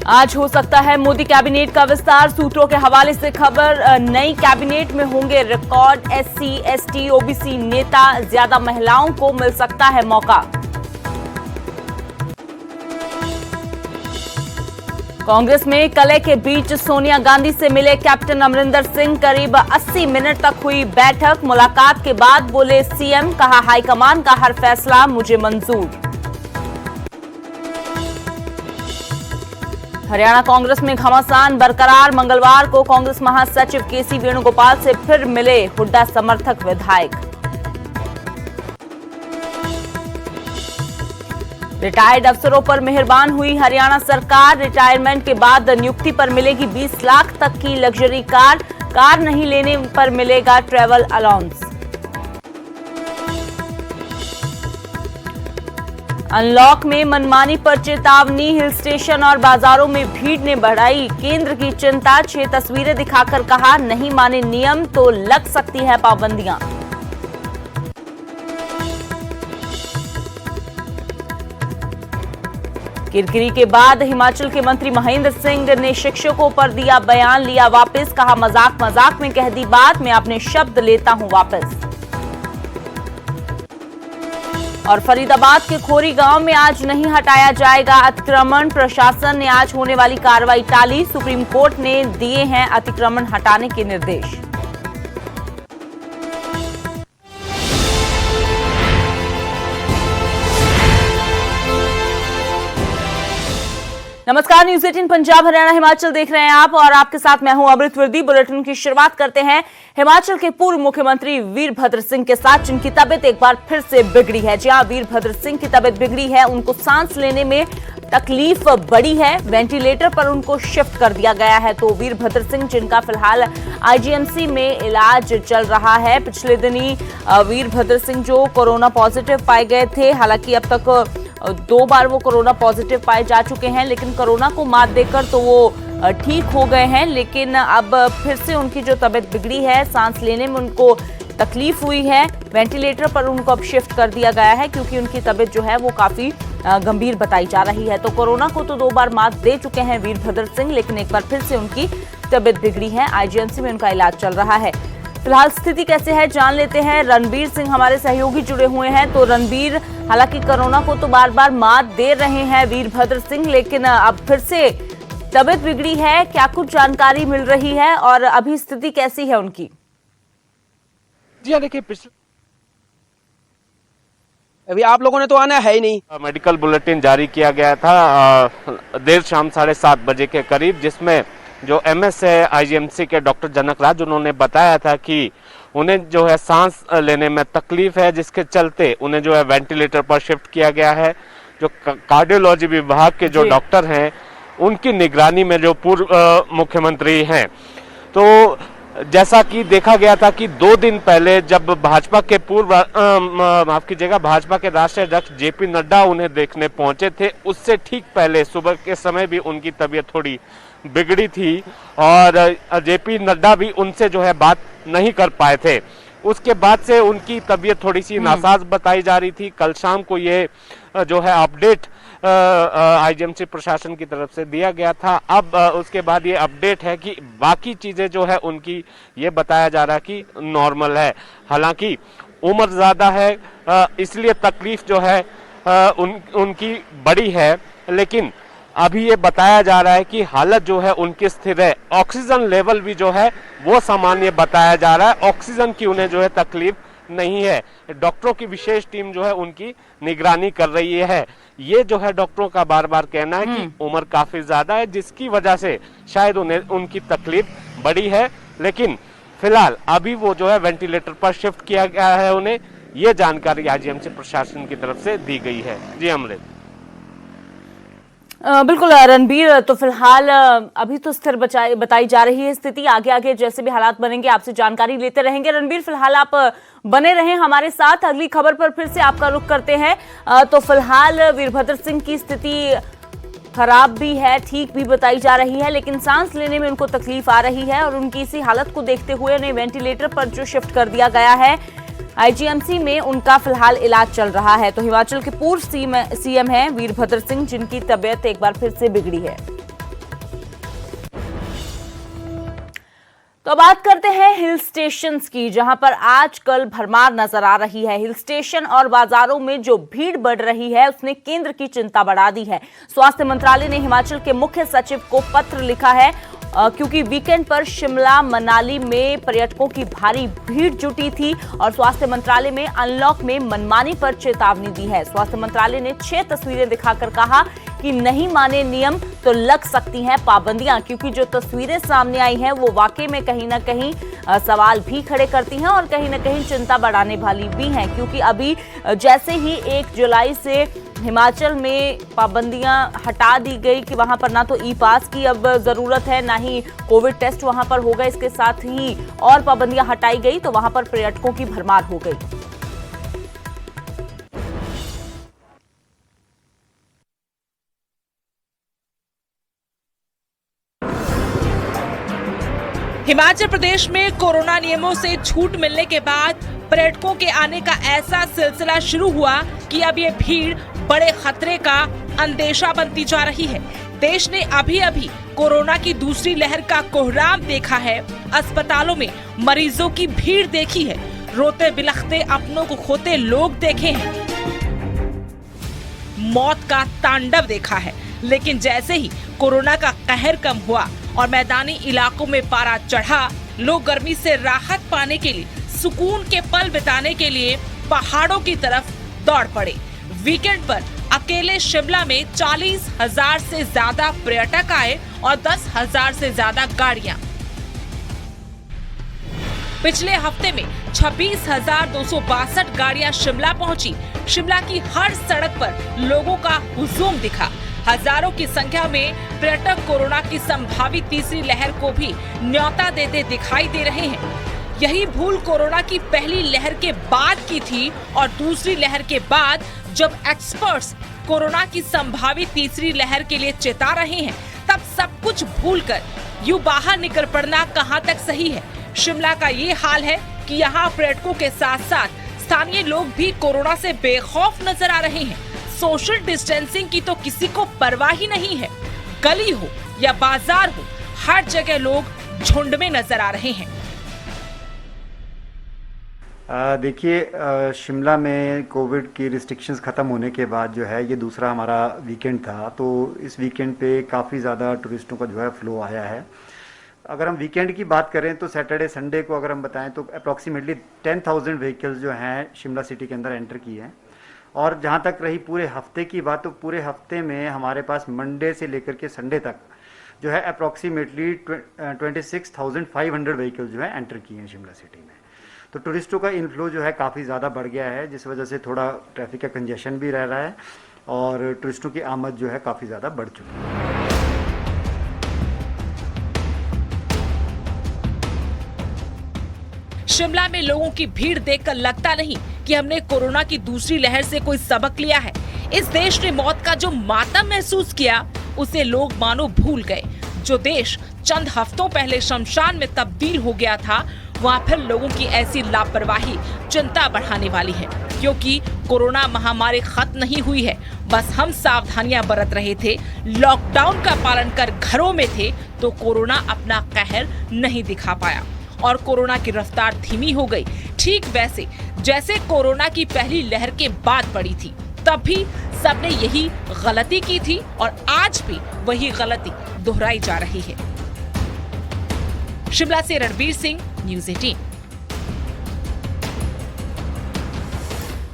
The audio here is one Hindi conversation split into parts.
आज हो सकता है मोदी कैबिनेट का विस्तार। सूत्रों के हवाले से खबर, नई कैबिनेट में होंगे रिकॉर्ड एससी, एसटी, ओबीसी नेता। ज्यादा महिलाओं को मिल सकता है मौका। कांग्रेस में कलह के बीच सोनिया गांधी से मिले कैप्टन अमरिंदर सिंह। करीब 80 मिनट तक हुई बैठक। मुलाकात के बाद बोले सीएम, कहा हाईकमान का हर फैसला मुझे मंजूर। हरियाणा कांग्रेस में घमासान बरकरार। मंगलवार को कांग्रेस महासचिव केसी वेणुगोपाल से फिर मिले हुड्डा समर्थक विधायक। रिटायर्ड अफसरों पर मेहरबान हुई हरियाणा सरकार। रिटायरमेंट के बाद नियुक्ति पर मिलेगी 20 लाख तक की लग्जरी कार। कार नहीं लेने पर मिलेगा ट्रैवल अलाउंस। अनलॉक में मनमानी पर चेतावनी। हिल स्टेशन और बाजारों में भीड़ ने बढ़ाई केंद्र की चिंता। 6 तस्वीरें दिखाकर कहा, नहीं माने नियम तो लग सकती है पाबंदियां। किरकिरी के बाद हिमाचल के मंत्री महेंद्र सिंह ने शिक्षकों पर दिया बयान, लिया वापस। कहा, मजाक मजाक में कह दी बात, मैं अपने शब्द लेता हूं वापस। और फरीदाबाद के खोरी गांव में आज नहीं हटाया जाएगा अतिक्रमण। प्रशासन ने आज होने वाली कार्रवाई टाली। सुप्रीम कोर्ट ने दिए हैं अतिक्रमण हटाने के निर्देश। नमस्कार, न्यूज़ 18 पंजाब हरियाणा हिमाचल देख रहे हैं आप और आपके साथ मैं हूं अमृत वर्दी। बुलेटिन की शुरुआत करते हैं हिमाचल के पूर्व मुख्यमंत्री वीरभद्र सिंह के साथ, जिनकी तबीयत एक बार फिर से बिगड़ी है। जी हां, वीरभद्र सिंह की तबीयत बिगड़ी है। उनको सांस लेने में तकलीफ बड़ी है। वेंटिलेटर पर उनको शिफ्ट कर दिया गया है। तो वीरभद्र सिंह, जिनका फिलहाल आईजीएमसी में इलाज चल रहा है। पिछले दिनी वीरभद्र सिंह जो कोरोना पॉजिटिव पाए गए थे, हालांकि अब तक 2 बार वो कोरोना पॉजिटिव पाए जा चुके हैं, लेकिन कोरोना को मात देकर तो वो ठीक हो गए हैं। लेकिन अब फिर से उनकी जो तबीयत बिगड़ी है, सांस लेने में उनको तकलीफ हुई है। वेंटिलेटर पर उनको अब शिफ्ट कर दिया गया है, क्योंकि उनकी तबीयत जो है वो काफी गंभीर बताई जा रही है। तो कोरोना को तो 2 बार मात दे चुके हैं वीरभद्र सिंह, लेकिन एक बार फिर से उनकी तबीयत बिगड़ी है। आईजीएमसी में उनका इलाज चल रहा है। फिलहाल स्थिति कैसे है जान लेते हैं। रणबीर सिंह हमारे सहयोगी जुड़े हुए हैं। तो रणबीर, हालांकि कोरोना को तो बार बार मात दे रहे हैं वीरभद्र सिंह, लेकिन अब फिर से तबीयत बिगड़ी है। क्या कुछ जानकारी मिल रही है और अभी स्थिति कैसी है उनकी? जी हाँ, देखिए अभी आप लोगों ने तो आना है ही नहीं। मेडिकल बुलेटिन जारी किया गया था देर शाम 7:30 बजे के करीब, जिसमें जो एमएस है आईजीएमसी के डॉक्टर जनक राज, उन्होंने बताया था कि उन्हें जो है सांस लेने में तकलीफ है, जिसके चलते उन्हें जो है वेंटिलेटर पर शिफ्ट किया गया है। जो कार्डियोलॉजी विभाग के जो डॉक्टर हैं, उनकी निगरानी में जो पूर्व मुख्यमंत्री हैं, तो जैसा कि देखा गया था कि 2 दिन पहले जब भाजपा के भाजपा के राष्ट्रीय अध्यक्ष जेपी नड्डा उन्हें देखने पहुंचे थे, उससे ठीक पहले सुबह के समय भी उनकी तबीयत थोड़ी बिगड़ी थी और जेपी नड्डा भी उनसे जो है बात नहीं कर पाए थे। उसके बाद से उनकी तबीयत थोड़ी सी नासाज बताई जा रही थी। कल शाम को ये जो है अपडेट आईजीएमसी प्रशासन की तरफ से दिया गया था। अब उसके बाद ये अपडेट है कि बाकी चीजें जो है उनकी ये बताया जा रहा है कि नॉर्मल है। हालांकि उम्र ज्यादा है, इसलिए तकलीफ जो है उनकी बड़ी है, लेकिन अभी ये बताया जा रहा है कि हालत जो है उनकी स्थिर है। ऑक्सीजन लेवल भी जो है वो सामान्य बताया जा रहा है। ऑक्सीजन की उन्हें जो है तकलीफ नहीं है। डॉक्टरों की विशेष टीम जो है उनकी निगरानी कर रही है। ये जो है डॉक्टरों का बार बार कहना है कि उम्र काफी ज्यादा है, जिसकी वजह से शायद उन्हें उनकी तकलीफ बड़ी है, लेकिन फिलहाल अभी वो जो है वेंटिलेटर पर शिफ्ट किया गया है उन्हें। ये जानकारी आईजीएमसी प्रशासन की तरफ से दी गई है। जी अमृत। बिल्कुल रणबीर, तो फिलहाल अभी तो स्थिर बताई जा रही है स्थिति। आगे आगे जैसे भी हालात बनेंगे आपसे जानकारी लेते रहेंगे। रणबीर, फिलहाल आप बने रहें हमारे साथ। अगली खबर पर फिर से आपका रुख करते हैं। तो फिलहाल वीरभद्र सिंह की स्थिति खराब भी है, ठीक भी बताई जा रही है, लेकिन सांस लेने में उनको तकलीफ आ रही है और उनकी इसी हालत को देखते हुए उन्हें वेंटिलेटर पर जो शिफ्ट कर दिया गया है, आईजीएमसी में उनका फिलहाल इलाज चल रहा है। तो हिमाचल के पूर्व सीएम हैं वीरभद्र सिंह, जिनकी तबीयत एक बार फिर से बिगड़ी है। तो बात करते हैं हिल स्टेशंस की, जहां पर आजकल भरमार नजर आ रही है। हिल स्टेशन और बाजारों में जो भीड़ बढ़ रही है उसने केंद्र की चिंता बढ़ा दी है। स्वास्थ्य मंत्रालय ने हिमाचल के मुख्य सचिव को पत्र लिखा है क्योंकि वीकेंड पर शिमला मनाली में पर्यटकों की भारी भीड़ जुटी थी और स्वास्थ्य मंत्रालय में अनलॉक में मनमानी पर चेतावनी दी है। स्वास्थ्य मंत्रालय ने 6 तस्वीरें दिखाकर कहा कि नहीं माने नियम तो लग सकती हैं पाबंदियां, क्योंकि जो तस्वीरें सामने आई हैं वो वाकई में कहीं ना कहीं सवाल भी खड़े करती हैं और कहीं ना कहीं चिंता बढ़ाने वाली भी हैं, क्योंकि अभी जैसे ही 1 जुलाई से हिमाचल में पाबंदियां हटा दी गई कि वहां पर ना तो ई पास की अब जरूरत है, ना ही कोविड टेस्ट वहां पर होगा, इसके साथ ही और पाबंदियां हटाई गई तो वहां पर पर्यटकों की भरमार हो गई। हिमाचल प्रदेश में कोरोना नियमों से छूट मिलने के बाद पर्यटकों के आने का ऐसा सिलसिला शुरू हुआ कि अब ये भीड़ बड़े खतरे का अंदेशा बनती जा रही है। देश ने अभी अभी कोरोना की दूसरी लहर का कोहराम देखा है, अस्पतालों में मरीजों की भीड़ देखी है, रोते बिलखते अपनों को खोते लोग देखे हैं, मौत का तांडव देखा है। लेकिन जैसे ही कोरोना का कहर कम हुआ और मैदानी इलाकों में पारा चढ़ा, लोग गर्मी से राहत पाने के लिए, सुकून के पल बिताने के लिए पहाड़ों की तरफ दौड़ पड़े। वीकेंड पर अकेले शिमला में 40,000 से ज्यादा पर्यटक आए और 10,000 से ज्यादा गाड़ियां। पिछले हफ्ते में 26,262 गाड़ियां शिमला पहुंची। शिमला की हर सड़क पर लोगों का हुजूम दिखा। हजारों की संख्या में पर्यटक कोरोना की संभावित तीसरी लहर को भी न्योता देते दिखाई दे रहे हैं। यही भूल कोरोना की पहली लहर के बाद की थी और दूसरी लहर के बाद जब एक्सपर्ट्स कोरोना की संभावित तीसरी लहर के लिए चेता रहे हैं, तब सब कुछ भूलकर यूं बाहर निकल पड़ना कहां तक सही है। शिमला का ये हाल है कि यहाँ पर्यटकों के साथ साथ स्थानीय लोग भी कोरोना से बेखौफ नजर आ रहे हैं। सोशल डिस्टेंसिंग की तो किसी को परवाह ही नहीं है। गली हो या बाजार हो, हर जगह लोग झुंड में नजर आ रहे हैं। देखिए, शिमला में कोविड की रिस्ट्रिक्शंस ख़त्म होने के बाद जो है ये दूसरा हमारा वीकेंड था, तो इस वीकेंड पे काफ़ी ज़्यादा टूरिस्टों का जो है फ्लो आया है। अगर हम वीकेंड की बात करें तो सैटरडे संडे को अगर हम बताएं तो अप्रॉक्सीमेटली 10,000 व्हीकल्स जो हैं शिमला सिटी के अंदर एंटर किए हैं। और जहाँ तक रही पूरे हफ्ते की बात, तो पूरे हफ्ते में हमारे पास मंडे से लेकर के संडे तक जो है अप्रॉक्सीमेटली 26,500 व्हीकल्स जो है एंटर किए हैं शिमला सिटी में। तो टूरिस्टों का इनफ्लो जो है काफ़ी ज़्यादा बढ़ गया है, जिस वजह से थोड़ा ट्रैफिक का कंजेशन भी रह रहा है और टूरिस्टों की आमद जो है काफ़ी ज़्यादा बढ़ चुकी है। शिमला में लोगों की भीड़ देखकर लगता नहीं कि हमने कोरोना की दूसरी लहर से कोई सबक लिया है। इस देश ने मौत का जो मातम महसूस किया उसे लोग मानो भूल गए। जो देश चंद हफ्तों पहले शमशान में तब्दील हो गया था, वहाँ फिर लोगों की ऐसी लापरवाही चिंता बढ़ाने वाली है, क्योंकि कोरोना महामारी खत्म नहीं हुई है। बस हम सावधानियां बरत रहे थे, लॉकडाउन का पालन कर घरों में थे, तो कोरोना अपना कहर नहीं दिखा पाया और कोरोना की रफ्तार धीमी हो गई। ठीक वैसे जैसे कोरोना की पहली लहर के बाद पड़ी थी, तब भी सबने यही गलती की थी और आज भी वही गलती दोहराई जा रही है। शिमला से रणबीर सिंह, न्यूज़ 18।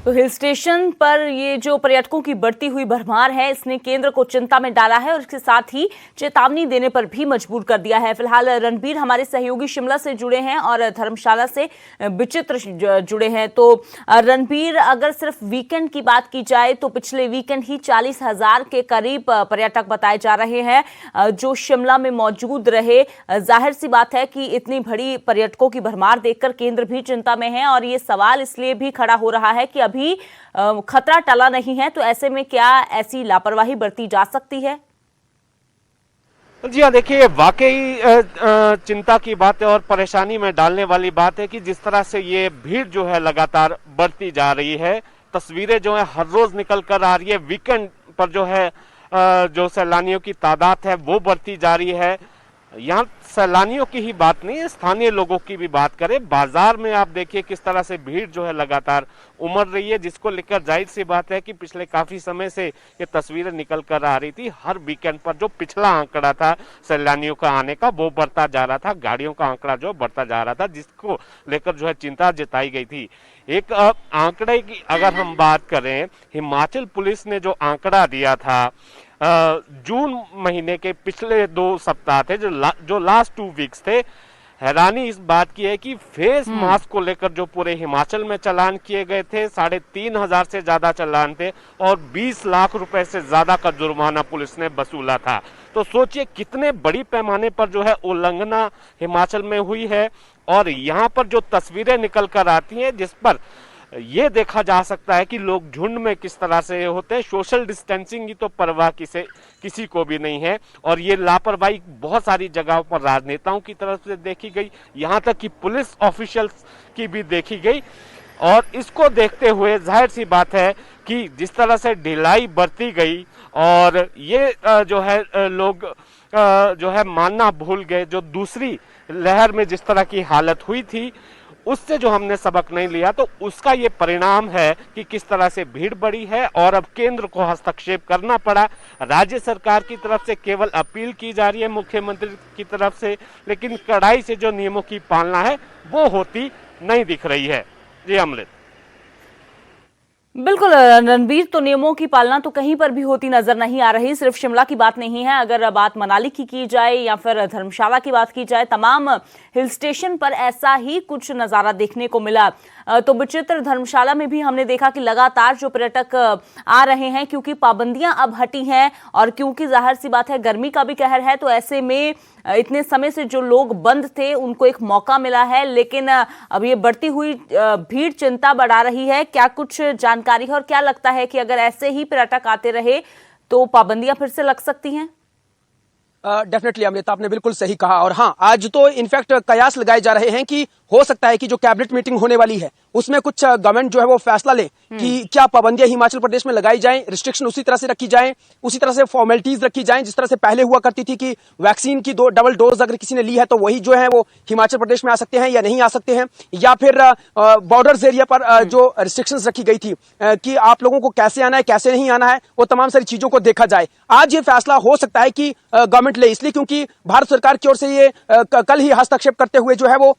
तो हिल स्टेशन पर ये जो पर्यटकों की बढ़ती हुई भरमार है, इसने केंद्र को चिंता में डाला है और इसके साथ ही चेतावनी देने पर भी मजबूर कर दिया है। फिलहाल रणबीर हमारे सहयोगी शिमला से जुड़े हैं और धर्मशाला से विचित्र जुड़े हैं। तो रणबीर, अगर सिर्फ वीकेंड की बात की जाए तो पिछले वीकेंड ही 40,000 के करीब पर्यटक बताए जा रहे हैं जो शिमला में मौजूद रहे। जाहिर सी बात है कि इतनी बड़ी पर्यटकों की भरमार देखकर केंद्र भी चिंता में है और ये सवाल इसलिए भी खड़ा हो रहा है कि अभी खतरा टला नहीं है, तो ऐसे में क्या ऐसी लापरवाही बरती जा सकती है? जी हाँ, देखिए वाकई चिंता की बात है और परेशानी में डालने वाली बात है कि जिस तरह से ये भीड़ जो है लगातार बढ़ती जा रही है। तस्वीरें जो है हर रोज निकल कर आ रही है। वीकेंड पर जो है जो सैलानियों की तादाद है वो बढ़ती जा रही है। यहाँ सैलानियों की ही बात नहीं है, स्थानीय लोगों की भी बात करें, बाजार में आप देखिए किस तरह से भीड़ जो है लगातार उमड़ रही है, जिसको लेकर जाहिर सी बात है कि पिछले काफी समय से ये तस्वीरें निकल कर आ रही थी। हर वीकेंड पर जो पिछला आंकड़ा था सैलानियों का आने का, वो बढ़ता जा रहा था, गाड़ियों का आंकड़ा जो बढ़ता जा रहा था, जिसको लेकर जो है चिंता जताई गई थी। एक आंकड़े की अगर हम बात करें, हिमाचल पुलिस ने जो आंकड़ा दिया था जून महीने के पिछले 2 सप्ताह थे, जो लास्ट 2 वीक्स थे, हैरानी इस बात की है कि फेस मास्क को लेकर जो पूरे हिमाचल में चालान किए गए थे, 3,500 से ज्यादा चालान थे और 20 लाख रुपए से ज्यादा का जुर्माना पुलिस ने वसूला था। तो सोचिए कितने बड़ी पैमाने पर जो है उल्लंघना हिमाचल में हुई है। और यहाँ पर जो तस्वीरें निकल कर आती हैं, जिस पर ये देखा जा सकता है कि लोग झुंड में किस तरह से होते हैं, सोशल डिस्टेंसिंग की तो परवाह किसी को भी नहीं है। और ये लापरवाही बहुत सारी जगहों पर राजनेताओं की तरफ से देखी गई, यहाँ तक कि पुलिस ऑफिशियल्स की भी देखी गई। और इसको देखते हुए जाहिर सी बात है कि जिस तरह से ढिलाई बरती गई और ये जो है लोग जो है मानना भूल गए, जो दूसरी लहर में जिस तरह की हालत हुई थी उससे जो हमने सबक नहीं लिया, तो उसका ये परिणाम है कि किस तरह से भीड़ बढ़ी है और अब केंद्र को हस्तक्षेप करना पड़ा। राज्य सरकार की तरफ से केवल अपील की जा रही है मुख्यमंत्री की तरफ से, लेकिन कड़ाई से जो नियमों की पालना है वो होती नहीं दिख रही है। जी अमृत। बिल्कुल रणबीर, तो नियमों की पालना तो कहीं पर भी होती नजर नहीं आ रही। सिर्फ शिमला की बात नहीं है, अगर बात मनाली की जाए या फिर धर्मशाला की बात की जाए, तमाम हिल स्टेशन पर ऐसा ही कुछ नजारा देखने को मिला। तो विचित्र धर्मशाला में भी हमने देखा कि लगातार जो पर्यटक आ रहे हैं, क्योंकि पाबंदियां अब हटी हैं और क्योंकि जाहिर सी बात है गर्मी का भी कहर है, तो ऐसे में इतने समय से जो लोग बंद थे उनको एक मौका मिला है। लेकिन अब ये बढ़ती हुई भीड़ चिंता बढ़ा रही है। क्या कुछ जानकारी है और क्या लगता है कि अगर ऐसे ही पर्यटक आते रहे तो पाबंदियां फिर से लग सकती हैं? डेफिनेटली अमृता, आपने बिल्कुल सही कहा। और हाँ, आज तो इनफैक्ट कयास लगाए जा रहे हैं कि हो सकता है कि जो कैबिनेट मीटिंग होने वाली है उसमें कुछ गवर्नमेंट जो है वो फैसला ले कि क्या पाबंदियां हिमाचल प्रदेश में लगाई जाएं, रिस्ट्रिक्शन उसी तरह से रखी जाएं, उसी तरह से फॉर्मेलिटीज रखी जाएं जिस तरह से पहले हुआ करती थी कि वैक्सीन की 2 डबल डोज अगर किसी ने ली है तो वही जो है वो हिमाचल प्रदेश में आ सकते हैं या नहीं आ सकते हैं, या फिर बॉर्डर्स एरिया पर जो रिस्ट्रिक्शंस रखी गई थी कि आप लोगों को कैसे आना है कैसे नहीं आना है, वो तमाम सारी चीजों को देखा जाए। आज ये फैसला हो सकता है कि गवर्नमेंट ले, इसलिए क्योंकि भारत सरकार की ओर से ये कल ही हस्तक्षेप करते हुए जो है वो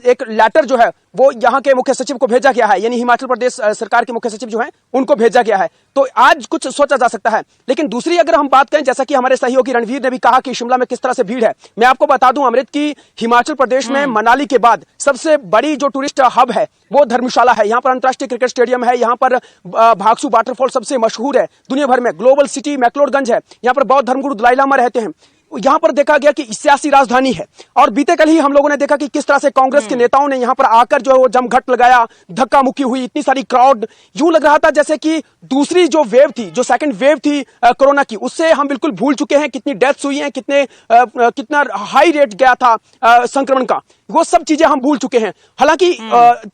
एक लेटर जो है वो यहाँ के मुख्य सचिव को भेजा गया है, यानी हिमाचल प्रदेश सरकार के मुख्य सचिव जो हैं उनको भेजा गया है। तो आज कुछ सोचा जा सकता है। लेकिन दूसरी अगर हम बात करें, जैसा कि हमारे सहयोगी रणवीर ने भी कहा कि शिमला में किस तरह से भीड़ है, मैं आपको बता दूं अमृत की हिमाचल प्रदेश में मनाली के बाद सबसे बड़ी जो टूरिस्ट हब है वो धर्मशाला है। यहाँ पर अंतर्राष्ट्रीय क्रिकेट स्टेडियम है, यहाँ पर भागसू वाटरफॉल सबसे मशहूर है दुनिया भर में, ग्लोबल सिटी मैक्लोडगंज है, यहाँ पर बौद्ध धर्मगुरु दलाई लामा रहते हैं। यहाँ पर देखा गया कि सियासी राजधानी है। और बीते कल ही हम लोगों ने देखा कि किस तरह से कांग्रेस के नेताओं ने यहाँ पर आकर जो है वो जमघट लगाया, धक्का मुक्की हुई, इतनी सारी क्राउड, यूं लग रहा था जैसे कि दूसरी जो वेव थी, जो सेकंड वेव थी कोरोना की, उससे हम बिल्कुल भूल चुके हैं। कितनी डेथ्स हुई हैं, कितना हाई रेट गया था संक्रमण का, वो सब चीजें हम भूल चुके हैं। हालांकि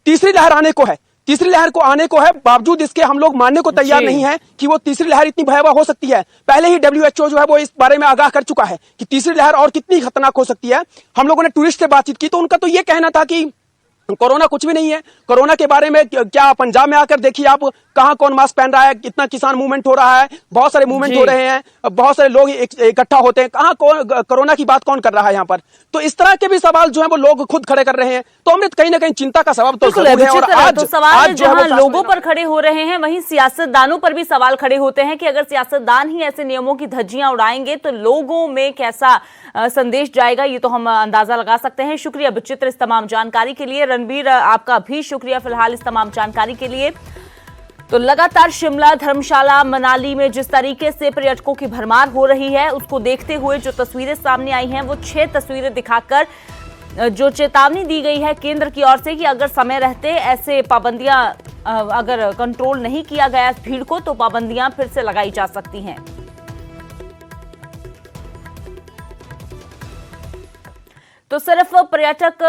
तीसरी लहर आने को है, तीसरी लहर को आने को है, बावजूद इसके हम लोग मानने को तैयार नहीं है कि वो तीसरी लहर इतनी भयावह हो सकती है। पहले ही WHO जो है वो इस बारे में आगाह कर चुका है कि तीसरी लहर और कितनी खतरनाक हो सकती है। हम लोगों ने टूरिस्ट से बातचीत की तो उनका तो ये कहना था कि कोरोना कुछ भी नहीं है। कोरोना के बारे में क्या पंजाब में आकर देखिए आप, कहां कौन मास्क पहन रहा है, कितना किसान मूवमेंट हो रहा है, बहुत सारे मूवमेंट हो रहे हैं, बहुत सारे लोग इकट्ठा होते हैं, कहां कोरोना की बात कौन कर रहा है यहाँ पर। तो इस तरह के भी सवाल जो है वो लोग खुद खड़े कर रहे हैं। तो अमृत, कहीं ना कहीं चिंता का सबब तो जरूर है। और आज तो सवाल जहां लोगों पर खड़े हो रहे हैं, वहीं सियासतदानों पर भी सवाल खड़े होते हैं कि अगर सियासतदान ही ऐसे नियमों की धज्जियां उड़ाएंगे तो लोगों में कैसा संदेश जाएगा, ये तो हम अंदाजा लगा सकते हैं। शुक्रिया विचित्र इस तमाम जानकारी के लिए। रणबीर, आपका भी शुक्रिया फिलहाल इस तमाम जानकारी के लिए। तो लगातार शिमला, धर्मशाला, मनाली में जिस तरीके से पर्यटकों की भरमार हो रही है, उसको देखते हुए जो तस्वीरें सामने आई हैं वो 6 तस्वीरें दिखाकर जो चेतावनी दी गई है केंद्र की ओर से कि अगर समय रहते ऐसे पाबंदियां अगर कंट्रोल नहीं किया गया इस भीड़ को तो पाबंदियां फिर से लगाई जा सकती हैं। तो सिर्फ पर्यटक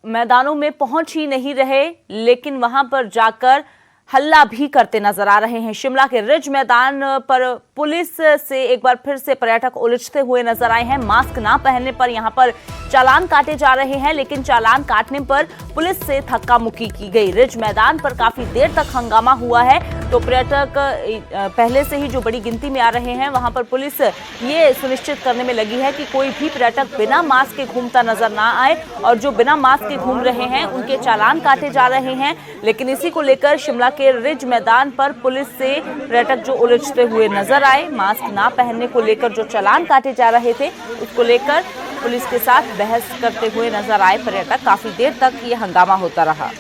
मैदानों में पहुंच ही नहीं रहे, लेकिन वहां पर जाकर हल्ला भी करते नजर आ रहे हैं। शिमला के रिज मैदान पर पुलिस से एक बार फिर से पर्यटक उलझते हुए नजर आए हैं। मास्क ना पहनने पर यहां पर चालान काटे जा रहे हैं, लेकिन चालान काटने पर पुलिस से धक्का मुक्की की गई। रिज मैदान पर काफी देर तक हंगामा हुआ है, तो पर्यटक पहले से ही जो बड़ी गिनती में आ रहे हैं, वहां पर पुलिस ये सुनिश्चित करने में लगी है कि कोई भी पर्यटक बिना मास्क के घूमता नजर ना आए, और जो बिना मास्क के घूम रहे हैं उनके चालान काटे जा रहे हैं। लेकिन इसी को लेकर शिमला के रिज मैदान पर पुलिस से पर्यटक जो उलझते हुए नजर आए, मास्क ना पहनने को लेकर जो चालान काटे जा रहे थे, उसको लेकर पुलिस के साथ बहस करते हुए नजर आए पर्यटक। काफी देर तक ये हंगामा होता रहा।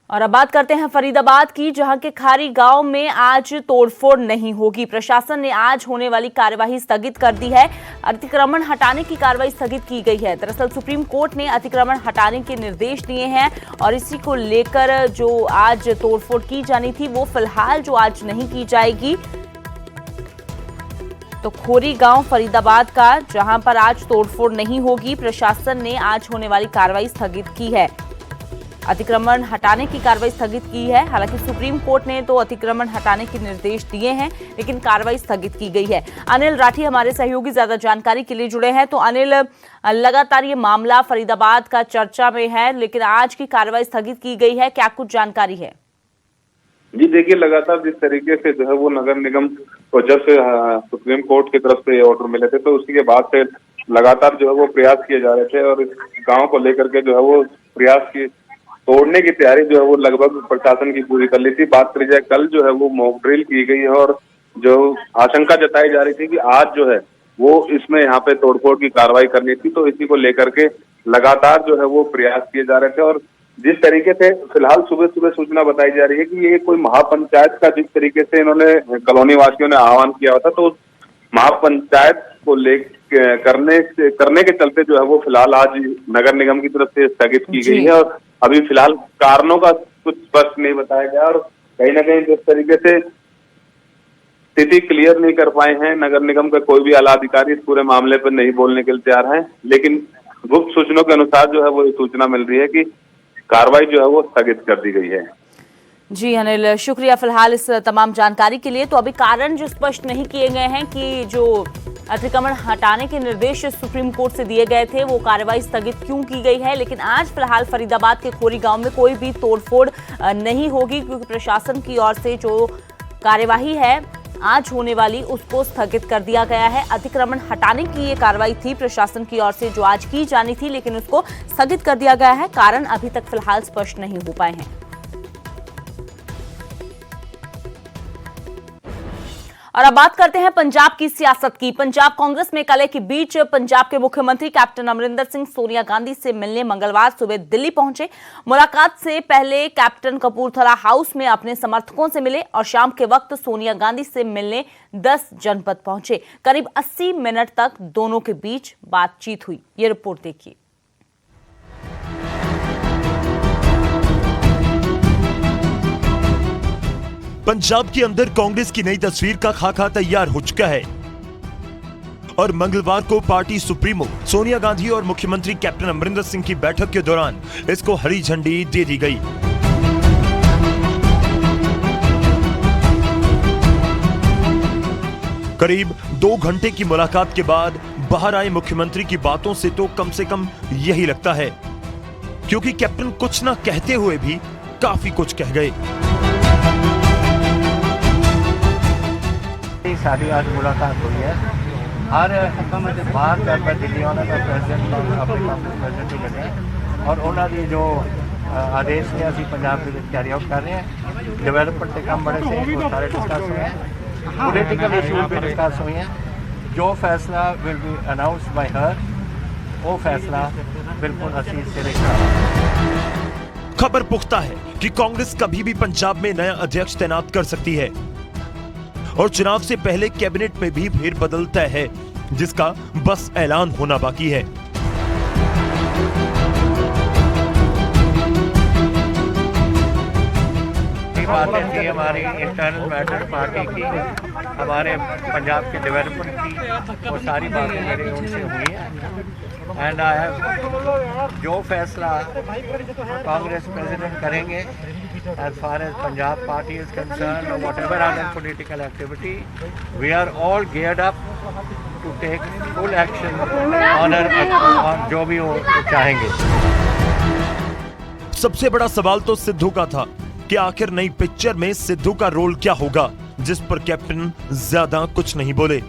और अब बात करते हैं फरीदाबाद की, जहां के खारी गांव में आज तोड़फोड़ नहीं होगी। प्रशासन ने आज होने वाली कार्यवाही स्थगित कर दी है। अतिक्रमण हटाने की कार्रवाई स्थगित की गई है। दरअसल सुप्रीम कोर्ट ने अतिक्रमण हटाने के निर्देश दिए हैं, और इसी को लेकर जो आज तोड़फोड़ की जानी थी, वो फिलहाल जो आज नहीं की जाएगी। तो खोरी गांव फरीदाबाद का, जहां पर आज तोड़फोड़ नहीं होगी, प्रशासन ने आज होने वाली कार्रवाई स्थगित की है। अतिक्रमण हटाने की कार्रवाई स्थगित की है। हालांकि सुप्रीम कोर्ट ने तो अतिक्रमण हटाने के निर्देश दिए हैं, लेकिन कार्रवाई स्थगित की गई है। अनिल राठी हमारे सहयोगी ज्यादा जानकारी के लिए जुड़े हैं। तो अनिल, लगातार ये मामला फरीदाबाद का चर्चा में है, लेकिन आज की कार्रवाई स्थगित की गई है, क्या कुछ जानकारी है? जी देखिए, लगातार जिस तरीके से जो है वो नगर निगम को जब से सुप्रीम कोर्ट की तरफ से ऑर्डर मिले थे, तो उसी के बाद से लगातार जो है वो प्रयास किए जा रहे थे, और इस गांव को लेकर के जो है वो प्रयास की तोड़ने की तैयारी जो है वो लगभग प्रशासन की पूरी कर ली थी। बात करी जाए, कल जो है वो मॉक ड्रिल की गई है, और जो आशंका जताई जा रही थी कि आज जो है वो इसमें यहाँ पे तोड़फोड़ की कार्रवाई करनी थी, तो इसी को लेकर के लगातार जो है वो प्रयास किए जा रहे थे। और जिस तरीके से फिलहाल सुबह सुबह सूचना बताई जा रही है कि ये कोई महापंचायत का जिस तरीके से इन्होंने कॉलोनी वासियों ने आह्वान किया था, तो महापंचायत को करने के चलते जो है वो फिलहाल आज नगर निगम की तरफ से स्थगित की गई है। और अभी फिलहाल कारणों का कुछ स्पष्ट नहीं बताया गया, और कहीं ना कहीं जिस तरीके से स्थिति क्लियर नहीं कर पाए हैं नगर निगम का कोई भी आला अधिकारी, इस पूरे मामले पर नहीं बोलने के लिए तैयार है। लेकिन गुप्त सूचनाओं के अनुसार जो है वो सूचना मिल रही है कि कार्रवाई जो है वो स्थगित कर दी गई है। जी अनिल, शुक्रिया फिलहाल इस तमाम जानकारी के लिए। तो अभी कारण जो स्पष्ट नहीं किए गए हैं कि जो अतिक्रमण हटाने के निर्देश सुप्रीम कोर्ट से दिए गए थे, वो कार्रवाई स्थगित क्यों की गई है। लेकिन आज फिलहाल फरीदाबाद के खोरी गांव में कोई भी तोड़फोड़ नहीं होगी, क्योंकि प्रशासन की ओर से जो कार्यवाही है आज होने वाली, उसको स्थगित कर दिया गया है। अतिक्रमण हटाने की ये कार्रवाई थी प्रशासन की ओर से जो आज की जानी थी, लेकिन उसको स्थगित कर दिया गया है। कारण अभी तक फिलहाल स्पष्ट नहीं हो पाए हैं। और अब बात करते हैं पंजाब की सियासत की। पंजाब कांग्रेस में कलह के बीच पंजाब के मुख्यमंत्री कैप्टन अमरिंदर सिंह सोनिया गांधी से मिलने मंगलवार सुबह दिल्ली पहुंचे। मुलाकात से पहले कैप्टन कपूरथला हाउस में अपने समर्थकों से मिले, और शाम के वक्त सोनिया गांधी से मिलने 10 जनपद पहुंचे। करीब 80 मिनट तक दोनों के बीच बातचीत हुई। ये रिपोर्ट देखिए। पंजाब के अंदर कांग्रेस की नई तस्वीर का खाका तैयार हो चुका है, और मंगलवार को पार्टी सुप्रीमो सोनिया गांधी और मुख्यमंत्री कैप्टन अमरिंदर सिंह की बैठक के दौरान इसको हरी झंडी दे दी गई। करीब 2 घंटे की मुलाकात के बाद बाहर आए मुख्यमंत्री की बातों से तो कम से कम यही लगता है, क्योंकि कैप्टन कुछ ना कहते हुए भी काफी कुछ कह गए। सारी आज मुलाकात हुई है, और बाहर जाकर दिल्ली आने का प्रेसिडेंट अपने प्रेसिडेंट ही बने, और उन्होंने जो आदेश ने अभी पंजाब के कैरी आउट कर रहे हैं। डेवलपमेंट के काम बड़े से वो सारे डिस्कस हुए हैं, पॉलिटिकल इशूज भी डिस्कस हुए हैं। जो फैसला विल बी अनाउंस्ड बाय हर, वो फैसला बिल्कुल असीज से रहेगा। खबर पुख्ता है कि कांग्रेस कभी भी पंजाब में नया अध्यक्ष तैनात कर सकती है, और चुनाव से पहले कैबिनेट में भी फेरबदल तय है, जिसका बस ऐलान होना बाकी है। बातें थी हमारी इंटरनल मैटर पार्टी की, हमारे पंजाब के डेवलपमेंट की, वो सारी बातें मेरी उनसे हुई हैं। एंड आई हैव जो फैसला कांग्रेस प्रेसिडेंट करेंगे as far as Punjab party is concerned or whatever other political activity, we are all geared up to take full action on जो भी वो चाहेंगे। सबसे बड़ा सवाल तो सिद्धू का था कि आखिर नई पिक्चर में सिद्धू का रोल क्या होगा, जिस पर कैप्टन ज्यादा कुछ नहीं बोले।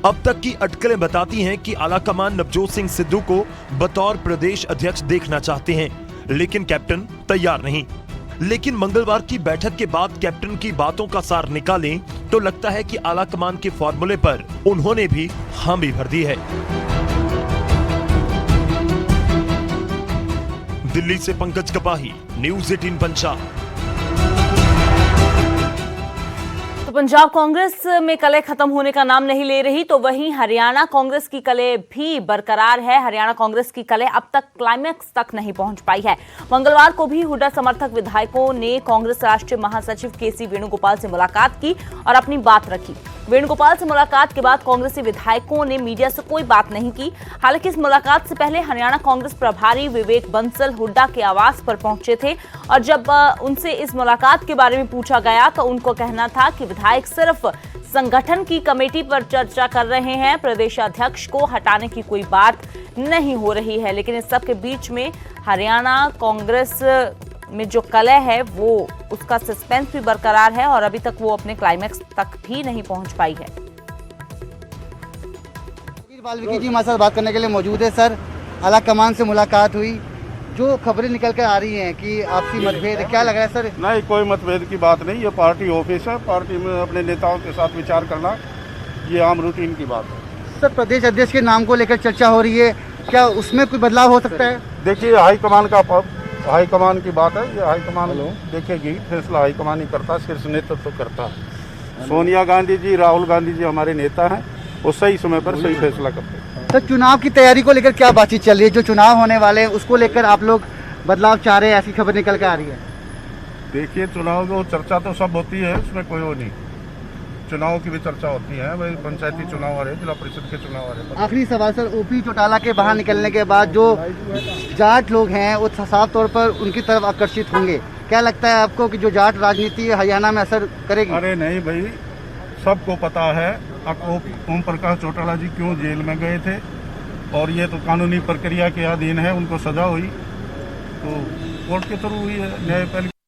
अब तक की अटकलें बताती हैं कि आलाकमान नवजोत सिंह सिद्धू को बतौर प्रदेश अध्यक्ष देखना चाहते हैं, लेकिन कैप्टन तैयार नहीं। लेकिन मंगलवार की बैठक के बाद कैप्टन की बातों का सार निकालें तो लगता है कि आलाकमान के फॉर्मूले पर उन्होंने भी हामी भर दी है। दिल्ली से पंकज कपाही, न्यूज़ 18 पंजाब। तो पंजाब कांग्रेस में कलह खत्म होने का नाम नहीं ले रही, तो वहीं हरियाणा कांग्रेस की कलह भी बरकरार है। हरियाणा कांग्रेस की कलह अब तक क्लाइमैक्स तक नहीं पहुंच पाई है। मंगलवार को भी हुड्डा समर्थक विधायकों ने कांग्रेस राष्ट्रीय महासचिव केसी वेणुगोपाल से मुलाकात की और अपनी बात रखी। वेणुगोपाल से मुलाकात के बाद कांग्रेसी विधायकों ने मीडिया से कोई बात नहीं की। हालांकि इस मुलाकात से पहले हरियाणा कांग्रेस प्रभारी विवेक बंसल हुड्डा के आवास पर पहुंचे थे और जब उनसे इस मुलाकात के बारे में पूछा गया तो उनको कहना था कि विधायक सिर्फ संगठन की कमेटी पर चर्चा कर रहे हैं, प्रदेशाध्यक्ष को हटाने की कोई बात नहीं हो रही है। लेकिन इस सब के बीच में हरियाणा कांग्रेस में जो कलह है वो उसका सस्पेंस भी बरकरार है और अभी तक वो अपने क्लाइमैक्स तक भी नहीं पहुंच पाई है। वाल्मीकि जी हमारे साथ बात करने के लिए मौजूद है। सर, आलाकमान से मुलाकात हुई, जो खबरें निकल कर आ रही हैं कि आपसी मतभेद, क्या लग रहा है सर? नहीं, कोई मतभेद की बात नहीं, ये पार्टी ऑफिस है, पार्टी में अपने नेताओं के साथ विचार करना ये आम रूटीन की बात है। सर, प्रदेश अध्यक्ष के नाम को लेकर चर्चा हो रही है, क्या उसमें कोई बदलाव हो सकता है? देखिए, हाईकमान की बात है, ये हाईकमान देखेगी, फैसला हाईकमान ही करता है, शीर्ष नेतृत्व करता है। सोनिया गांधी जी, राहुल गांधी जी हमारे नेता हैं, वो सही समय पर सही फैसला करते हैं। तो चुनाव की तैयारी को लेकर क्या बातचीत चल रही है? जो चुनाव होने वाले हैं उसको लेकर आप लोग बदलाव चाह रहे हैं, ऐसी खबर निकल कर आ रही है। देखिए, चुनाव की चर्चा तो सब होती है, उसमें कोई वो नहीं, चुनाव की भी चर्चा होती है, भाई पंचायती चुनाव आ रहे, जिला परिषद के चुनाव आ रहे। आखिरी सवाल सर, ओपी चौटाला के बाहर निकलने के बाद जो जाट लोग हैं वो साफ तौर पर उनकी तरफ आकर्षित होंगे, क्या लगता है आपको कि जो जाट राजनीति हरियाणा में असर करेगी? अरे नहीं भाई, सबको पता है ओम प्रकाश चौटाला जी क्यों जेल में गए थे, और ये तो कानूनी प्रक्रिया के अधीन है, उनको सजा हुई तो कोर्ट के थ्रू हुई है, न्यायपालिका